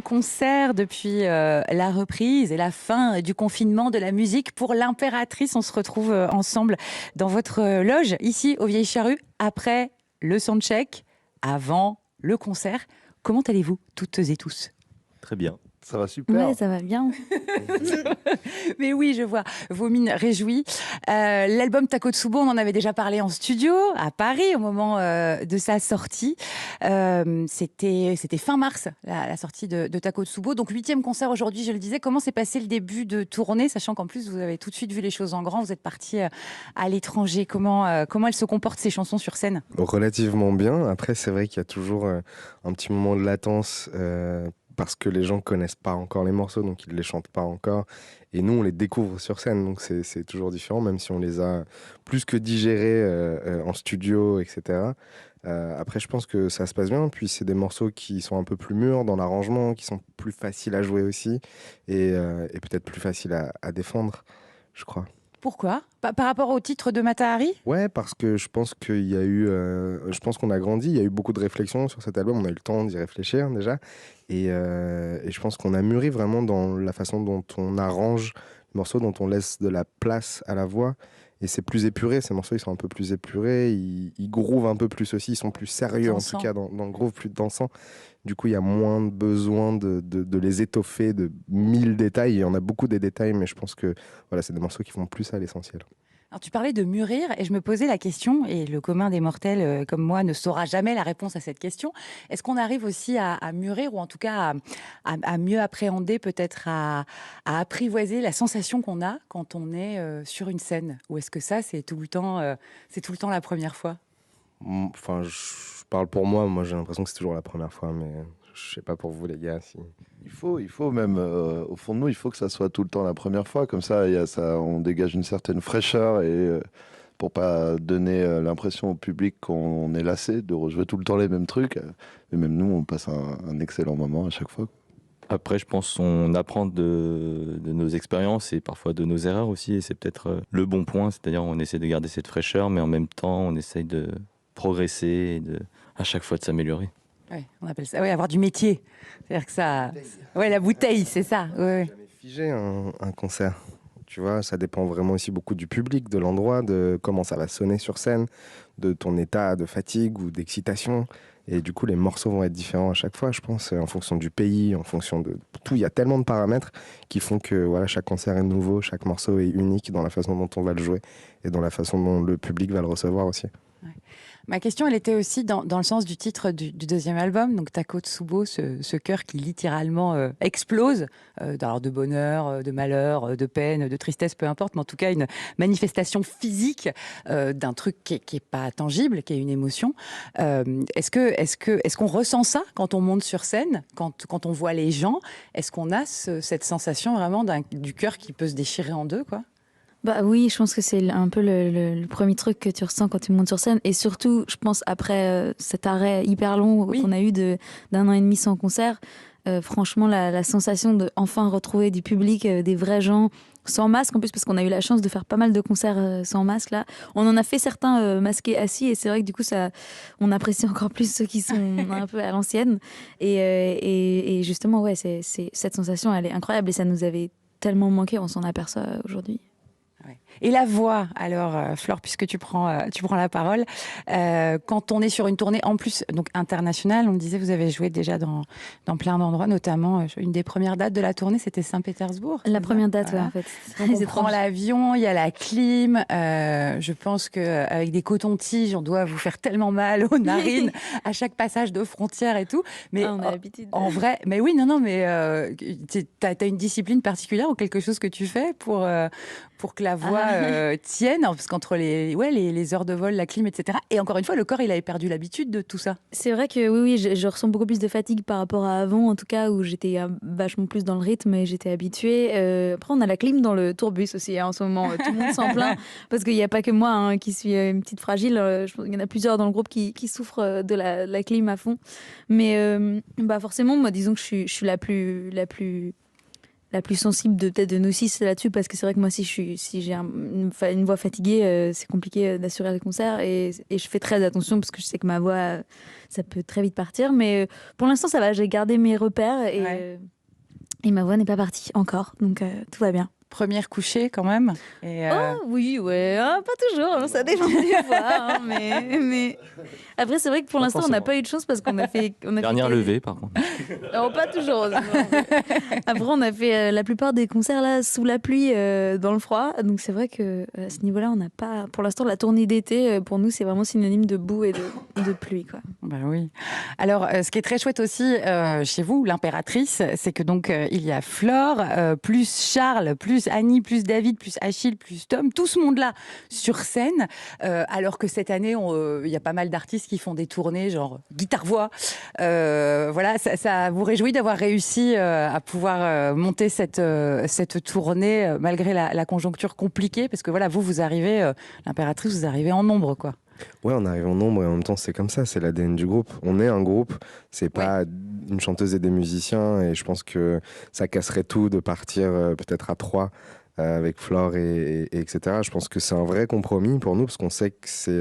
Concert depuis la reprise et la fin du confinement de la musique pour l'Impératrice. On se retrouve ensemble dans votre loge ici au Vieilles Charrues après le soundcheck, avant le concert. Comment allez-vous toutes et tous? Très bien. Ça va super. Ouais, ça va bien. Mais oui, je vois vos mines réjouies. L'album Takotsubo, on en avait déjà parlé en studio à Paris au moment de sa sortie. C'était fin mars, la sortie de Takotsubo. Donc, 8e concert aujourd'hui, je le disais. Comment s'est passé le début de tournée, sachant qu'en plus, vous avez tout de suite vu les choses en grand. Vous êtes parti à l'étranger. Comment elles se comportent, ces chansons sur scène? Relativement bien. Après, c'est vrai qu'il y a toujours un petit moment de latence parce que les gens connaissent pas encore les morceaux, donc ils les chantent pas encore. Et nous, on les découvre sur scène, donc c'est toujours différent, même si on les a plus que digérés en studio, etc. Après, je pense que ça se passe bien. Puis c'est des morceaux qui sont un peu plus mûrs dans l'arrangement, qui sont plus faciles à jouer aussi, et peut-être plus faciles à défendre, je crois. Pourquoi? Par rapport au titre de Mata Hari? Ouais, parce que je pense qu'il y a eu, je pense qu'on a grandi, il y a eu beaucoup de réflexions sur cet album, on a eu le temps d'y réfléchir déjà, et je pense qu'on a mûri vraiment dans la façon dont on arrange les morceaux, dont on laisse de la place à la voix, et c'est plus épuré, ces morceaux ils sont un peu plus épurés, ils groovent un peu plus aussi, ils sont plus sérieux en tout cas dans le groove, plus dansant. Du coup, il y a moins de besoin de les étoffer de 1000 détails. Il y en a beaucoup des détails, mais je pense que voilà, c'est des morceaux qui font plus à l'essentiel. Alors, tu parlais de mûrir et je me posais la question, et le commun des mortels comme moi ne saura jamais la réponse à cette question. Est-ce qu'on arrive aussi à mûrir, ou en tout cas à mieux appréhender, peut-être à apprivoiser la sensation qu'on a quand on est sur une scène? Ou est-ce que ça, c'est tout le temps la première fois? Enfin, je parle pour moi j'ai l'impression que c'est toujours la première fois, mais je sais pas pour vous les gars. Si... Il faut même, au fond de nous, il faut que ça soit tout le temps la première fois. Comme ça, on dégage une certaine fraîcheur et pour pas donner l'impression au public qu'on est lassé de rejouer tout le temps les mêmes trucs. Et même nous, on passe un excellent moment à chaque fois. Après, je pense qu'on apprend de nos expériences et parfois de nos erreurs aussi. Et c'est peut-être le bon point. C'est-à-dire on essaie de garder cette fraîcheur, mais en même temps, on essaye de progresser et à chaque fois de s'améliorer. Ouais, on appelle ça, ouais, avoir du métier. C'est-à-dire que ça... Ouais, la bouteille, c'est ça. Ouais. Jamais figé un concert. Tu vois, ça dépend vraiment aussi beaucoup du public, de l'endroit, de comment ça va sonner sur scène, de ton état de fatigue ou d'excitation. Et du coup, les morceaux vont être différents à chaque fois, je pense, en fonction du pays, en fonction de tout. Il y a tellement de paramètres qui font que voilà, chaque concert est nouveau, chaque morceau est unique dans la façon dont on va le jouer et dans la façon dont le public va le recevoir aussi. Ouais. Ma question, elle était aussi dans le sens du titre du deuxième album, donc Takotsubo, ce cœur qui littéralement explose, alors de bonheur, de malheur, de peine, de tristesse, peu importe, mais en tout cas une manifestation physique d'un truc qui est pas tangible, qui est une émotion. Est-ce qu'on ressent ça quand on monte sur scène, quand on voit les gens? Est-ce qu'on a cette sensation vraiment du cœur qui peut se déchirer en deux, quoi? Bah oui, je pense que c'est un peu le premier truc que tu ressens quand tu montes sur scène. Et surtout, je pense, après cet arrêt hyper long qu'on a eu d'un an et demi sans concert, franchement, la sensation de enfin retrouver du public, des vrais gens, sans masque en plus, parce qu'on a eu la chance de faire pas mal de concerts sans masque là. On en a fait certains masqués assis, et c'est vrai que du coup, on apprécie encore plus ceux qui sont un peu à l'ancienne. Et justement, ouais, cette sensation, elle est incroyable, et ça nous avait tellement manqué, on s'en aperçoit aujourd'hui. Ouais. Et la voix, alors, Flore, puisque tu prends la parole, quand on est sur une tournée en plus donc internationale, on disait vous avez joué déjà dans plein d'endroits, notamment une des premières dates de la tournée, c'était Saint-Pétersbourg. La première date, voilà. ouais, en fait. Donc on prend l'avion, il y a la clim. Je pense qu'avec des cotons-tiges, on doit vous faire tellement mal aux narines à chaque passage de frontière et tout. Mais on a l'habitude. En vrai, mais oui, non, mais t'as une discipline particulière ou quelque chose que tu fais pour que la voix tienne, parce qu'entre les heures de vol, la clim, etc. Et encore une fois, le corps, il avait perdu l'habitude de tout ça. C'est vrai que oui, je ressens beaucoup plus de fatigue par rapport à avant, en tout cas, où j'étais vachement plus dans le rythme et j'étais habituée. Après, on a la clim dans le tourbus aussi, en ce moment. Tout le monde s'en plaint, parce qu'il n'y a pas que moi qui suis une petite fragile. Il y en a plusieurs dans le groupe qui souffrent de la clim à fond. Mais forcément, moi, disons que je suis la plus la plus sensible de peut-être de nous six là-dessus, parce que c'est vrai que moi, si j'ai une voix fatiguée, c'est compliqué d'assurer les concerts, et je fais très attention parce que je sais que ma voix, ça peut très vite partir. Mais pour l'instant, ça va, j'ai gardé mes repères et ma voix n'est pas partie encore, donc tout va bien. Première couchée quand même. Oh oui, ouais, pas toujours, hein, ça dépend des fois. Hein, mais après, c'est vrai que pour l'instant, on n'a pas eu de chance parce qu'on a fait. Dernière levée, par contre. Non, pas toujours. Après, on a fait la plupart des concerts là sous la pluie, dans le froid. Donc c'est vrai que à ce niveau-là, on n'a pas. Pour l'instant, la tournée d'été, pour nous, c'est vraiment synonyme de boue et de pluie, quoi. Ben oui. Alors, ce qui est très chouette aussi chez vous, l'Impératrice, c'est que donc il y a Flore, plus Charles, plus Annie, plus David, plus Achille, plus Tom, tout ce monde-là sur scène. Alors que cette année, il y a pas mal d'artistes qui font des tournées, genre guitare-voix. Voilà, ça vous réjouit d'avoir réussi à pouvoir monter cette tournée malgré la conjoncture compliquée, parce que voilà, vous arrivez, l'Impératrice, vous arrivez en nombre, quoi. Ouais, on arrive en nombre et en même temps, c'est comme ça, c'est l'ADN du groupe. On est un groupe, c'est pas une chanteuse et des musiciens, et je pense que ça casserait tout de partir peut-être à 3 avec Flore et etc. Je pense que c'est un vrai compromis pour nous parce qu'on sait que c'est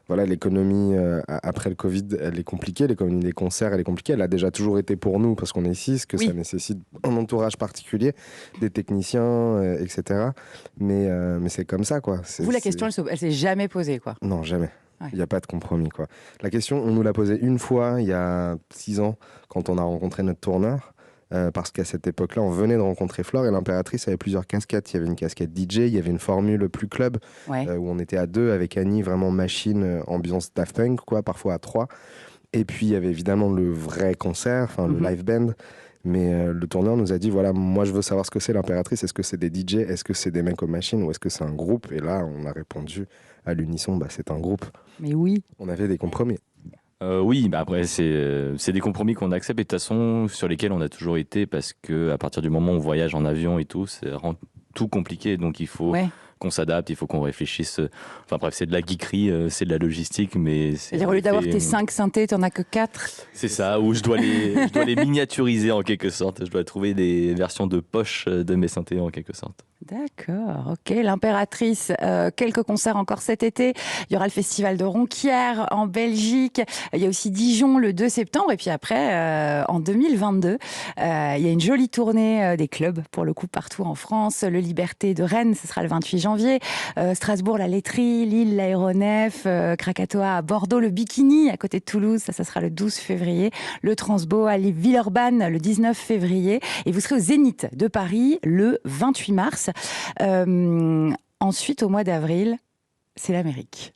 voilà, l'économie après le Covid, elle est compliquée, l'économie des concerts, elle est compliquée. Elle a déjà toujours été pour nous parce qu'on est 6, que ça nécessite un entourage particulier, des techniciens, etc. Mais c'est comme ça, quoi. Vous, la question, elle s'est jamais posée, quoi. Non, jamais. Ouais. Il n'y a pas de compromis, quoi. La question, on nous l'a posée une fois, il y a 6 ans, quand on a rencontré notre tourneur. Parce qu'à cette époque-là, on venait de rencontrer Flore et l'Impératrice avait plusieurs casquettes. Il y avait une casquette DJ, il y avait une formule plus club, où on était à 2 avec Annie, vraiment machine, ambiance Daft Punk, quoi, parfois à 3. Et puis il y avait évidemment le vrai concert, enfin le live band. Mais le tourneur nous a dit, voilà, moi je veux savoir ce que c'est l'Impératrice. Est-ce que c'est des DJ? Est-ce que c'est des mecs aux machines? Ou est-ce que c'est un groupe? Et là, on a répondu à l'unisson, bah, c'est un groupe. Mais oui. On avait des compromis. Oui, bah après, c'est des compromis qu'on accepte et de toute façon sur lesquels on a toujours été parce qu'à partir du moment où on voyage en avion et tout, ça rend tout compliqué. Donc il faut qu'on s'adapte, il faut qu'on réfléchisse. Enfin bref, c'est de la geekerie, c'est de la logistique, mais c'est. Au lieu d'avoir tes 5 synthés, t'en as que 4. C'est ça, où je dois les miniaturiser en quelque sorte. Je dois trouver des versions de poche de mes synthés en quelque sorte. D'accord, ok. L'Impératrice, quelques concerts encore cet été. Il y aura le festival de Ronquières en Belgique. Il y a aussi Dijon le 2 septembre. Et puis après, en 2022, il y a une jolie tournée des clubs, pour le coup, partout en France. Le Liberté de Rennes, ce sera le 28 janvier. Strasbourg, la Laiterie, Lille, l'Aéronef, Krakatoa à Bordeaux, le Bikini à côté de Toulouse, ça sera le 12 février. Le Transbo à Villeurbanne le 19 février. Et vous serez au Zénith de Paris le 28 mars. Ensuite, au mois d'avril, c'est l'Amérique.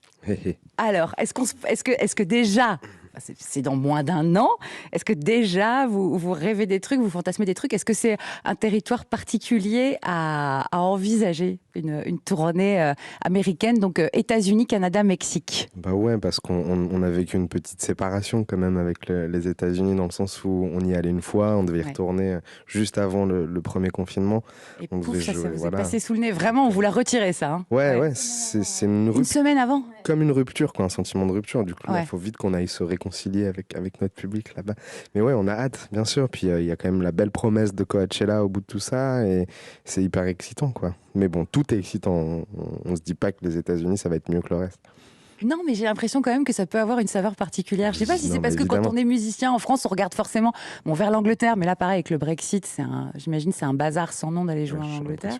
Alors, est-ce que déjà, c'est dans moins d'1 an, est-ce que déjà vous rêvez des trucs, vous fantasmez des trucs? Est-ce que c'est un territoire particulier à envisager, une tournée américaine, donc États-Unis, Canada, Mexique? Bah ouais, parce qu'on a vécu une petite séparation quand même avec les États-Unis, dans le sens où on y allait une fois, on devait y retourner juste avant le premier confinement. Et pouf, ça vous est passé sous le nez. Vraiment, on vous l'a retiré, ça. Hein. Ouais, c'est une semaine avant. Comme une rupture, quoi, un sentiment de rupture. Du coup, il faut vite qu'on aille se réconcilier avec notre public là-bas. Mais ouais, on a hâte, bien sûr. Puis il y a quand même la belle promesse de Coachella au bout de tout ça, et c'est hyper excitant, quoi. Mais bon, tout est excitant. On se dit pas que les États-Unis, ça va être mieux que le reste. Non, mais j'ai l'impression quand même que ça peut avoir une saveur particulière. Je sais pas si c'est parce que quand on est musicien en France, on regarde forcément vers l'Angleterre, mais là, pareil, avec le Brexit, j'imagine c'est un bazar sans nom d'aller jouer en Angleterre.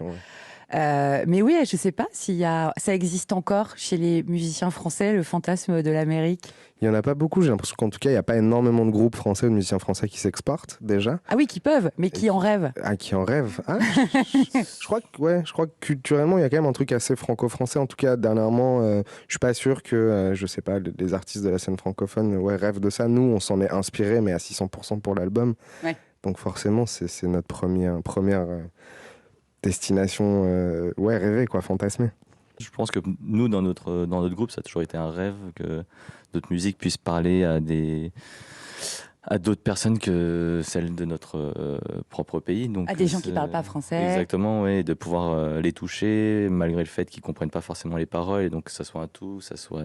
Mais oui, je sais pas si ça existe encore chez les musiciens français, le fantasme de l'Amérique. Il y en a pas beaucoup. J'ai l'impression qu'en tout cas, il n'y a pas énormément de groupes français ou de musiciens français qui s'exportent déjà. Ah oui, qui peuvent, mais qui en rêvent. Ah, qui en rêvent. Ah, je crois que culturellement, il y a quand même un truc assez franco-français. En tout cas, dernièrement, je suis pas sûr que, je sais pas, les artistes de la scène francophone rêvent de ça. Nous, on s'en est inspiré, mais à 600% pour l'album. Ouais. Donc forcément, c'est notre première destination, rêver, quoi, fantasmer. Je pense que nous, dans notre groupe, ça a toujours été un rêve que notre musique puisse parler à d'autres personnes que celles de notre propre pays. Donc, à des gens qui ne parlent pas français. Exactement, oui, de pouvoir les toucher, malgré le fait qu'ils ne comprennent pas forcément les paroles, et donc que ça soit un tout, que ça soit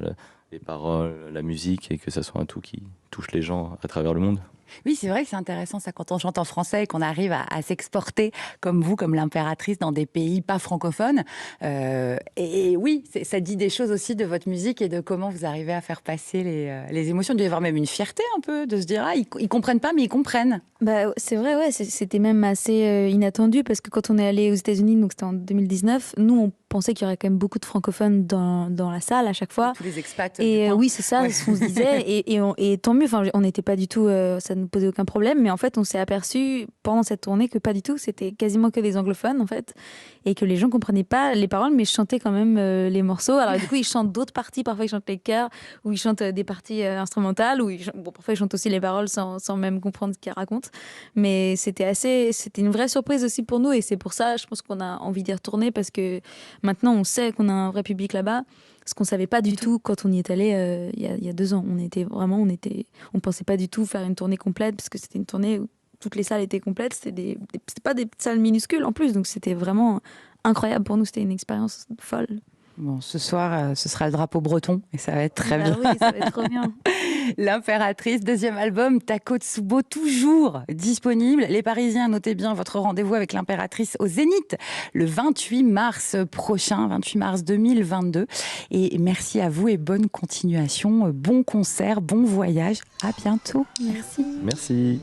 les paroles, la musique, et que ça soit un tout qui touche les gens à travers le monde. Oui, c'est vrai que c'est intéressant ça quand on chante en français et qu'on arrive à s'exporter comme vous, comme l'impératrice, dans des pays pas francophones. Et oui, ça dit des choses aussi de votre musique et de comment vous arrivez à faire passer les émotions. Il doit y avoir même une fierté un peu de se dire ah, ils comprennent pas, mais ils comprennent. Bah, c'est vrai, ouais, c'était même assez inattendu parce que quand on est allé aux États-Unis, donc c'était en 2019, nous on pensait qu'il y aurait quand même beaucoup de francophones dans la salle à chaque fois. Tous les expats. Et oui, c'est ça, Ouais. ce qu'on se disait. Et tant mieux, enfin, on n'était pas du tout, ça ne nous posait aucun problème. Mais en fait, on s'est aperçu pendant cette tournée que pas du tout, c'était quasiment que des anglophones en fait. Et que les gens comprenaient pas les paroles, mais chantaient quand même les morceaux. Alors du coup, ils chantent d'autres parties, parfois ils chantent les chœurs, ou ils chantent des parties instrumentales, ou bon, parfois ils chantent aussi les paroles sans même comprendre ce qu'ils racontent. Mais c'était une vraie surprise aussi pour nous. Et c'est pour ça, je pense qu'on a envie d'y retourner parce que maintenant, on sait qu'on a un vrai public là-bas. Ce qu'on savait pas du tout quand on y est allé il y a 2 ans. On pensait pas du tout faire une tournée complète parce que c'était une tournée où toutes les salles étaient complètes. C'était pas des salles minuscules en plus, donc c'était vraiment incroyable pour nous. C'était une expérience folle. Bon, ce soir, ce sera le drapeau breton et ça va être très bien. Oui, ça va être trop bien. L'impératrice, 2e album, Takotsubo, toujours disponible. Les Parisiens, notez bien votre rendez-vous avec l'impératrice au Zénith le 28 mars prochain, 28 mars 2022. Et merci à vous et bonne continuation, bon concert, bon voyage. À bientôt. Merci. Merci.